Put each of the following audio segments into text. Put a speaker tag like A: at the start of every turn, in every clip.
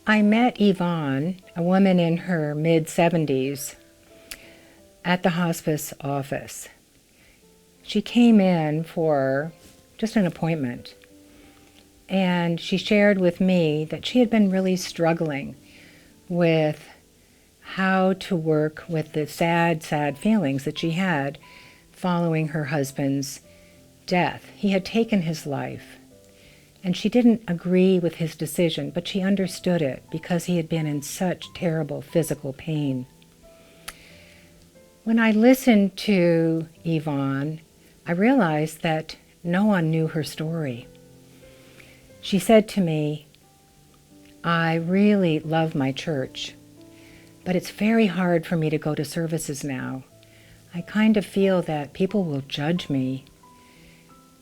A: I met Yvonne, a woman in her mid-70s, at the hospice office. She came in for just an appointment, and she shared with me that she had been really struggling with how to work with the sad feelings that she had following her husband's death. He had taken his life, and she didn't agree with his decision, but she understood it because he had been in such terrible physical pain. When I listened to Yvonne, I realized that no one knew her story. She said to me, "I really love my church, but it's very hard for me to go to services now. I kind of feel that people will judge me.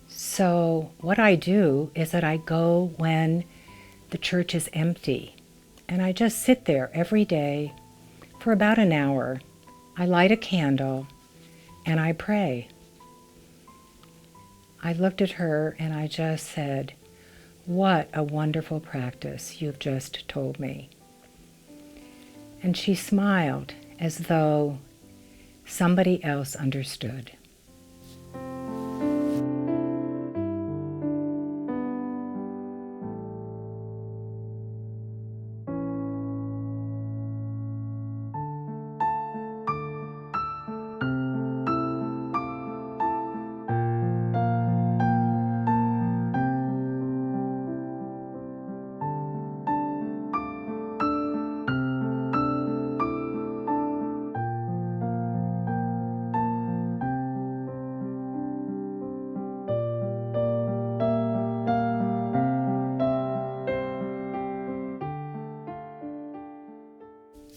A: So what I do is that I go when the church is empty, and I just sit there every day for about an hour. I light a candle and I pray." I looked at her and I just said, "What a wonderful practice you've just told me." And she smiled as though somebody else understood.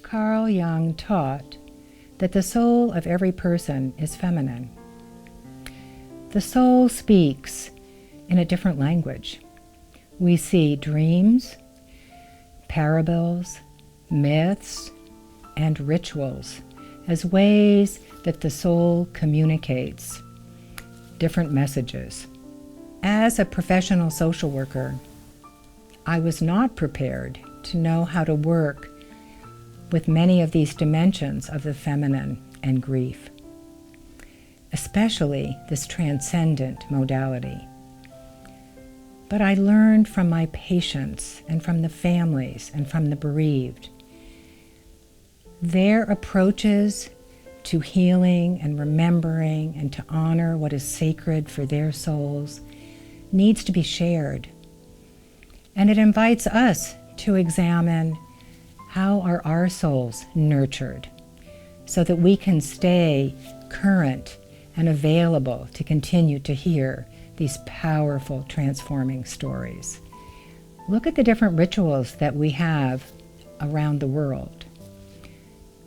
A: Carl Jung taught that the soul of every person is feminine. The soul speaks in a different language. We see dreams, parables, myths, and rituals as ways that the soul communicates different messages. As a professional social worker, I was not prepared to know how to work with many of these dimensions of the feminine and grief, especially this transcendent modality. But I learned from my patients and from the families and from the bereaved. Their approaches to healing and remembering and to honor what is sacred for their souls needs to be shared. And it invites us to examine how are our souls nurtured so that we can stay current and available to continue to hear these powerful, transforming stories. Look at the different rituals that we have around the world.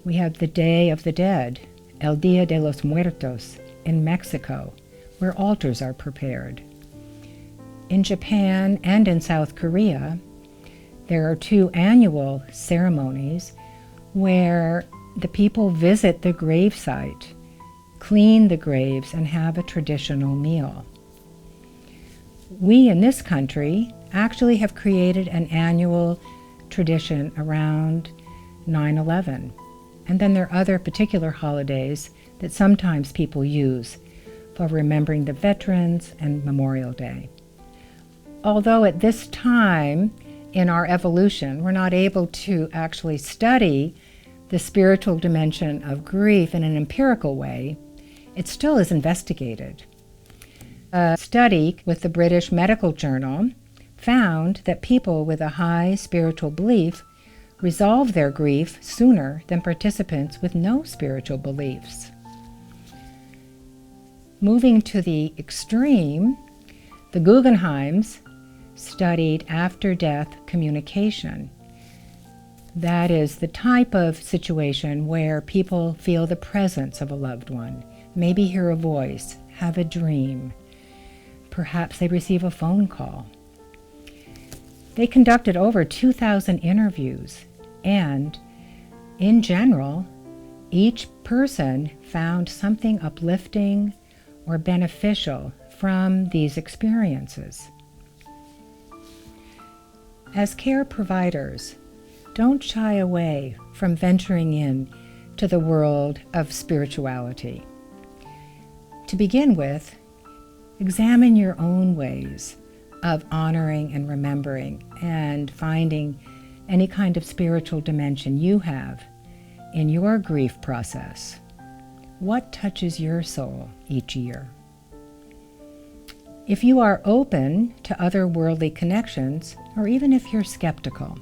A: We have the Day of the Dead, El Día de los Muertos, in Mexico, where altars are prepared. In Japan and in South Korea, there are 2 annual ceremonies where the people visit the gravesite, clean the graves, and have a traditional meal. We in this country actually have created an annual tradition around 9/11. And then there are other particular holidays that sometimes people use for remembering the veterans and Memorial Day. Although at this time in our evolution, we're not able to actually study the spiritual dimension of grief in an empirical way, it still is investigated. A study with the British Medical Journal found that people with a high spiritual belief resolve their grief sooner than participants with no spiritual beliefs. Moving to the extreme, the Guggenheims studied after-death communication. That is the type of situation where people feel the presence of a loved one, maybe hear a voice, have a dream. Perhaps they receive a phone call. They conducted over 2,000 interviews, and in general, each person found something uplifting or beneficial from these experiences. As care providers, don't shy away from venturing in to the world of spirituality. To begin with, examine your own ways of honoring and remembering and finding any kind of spiritual dimension you have in your grief process. What touches your soul each year? If you are open to otherworldly connections, or even if you're skeptical,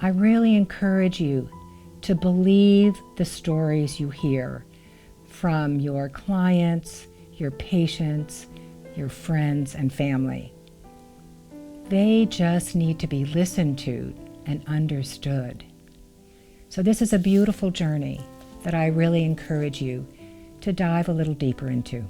A: I really encourage you to believe the stories you hear from your clients, your patients, your friends and family. They just need to be listened to and understood. So this is a beautiful journey that I really encourage you to dive a little deeper into.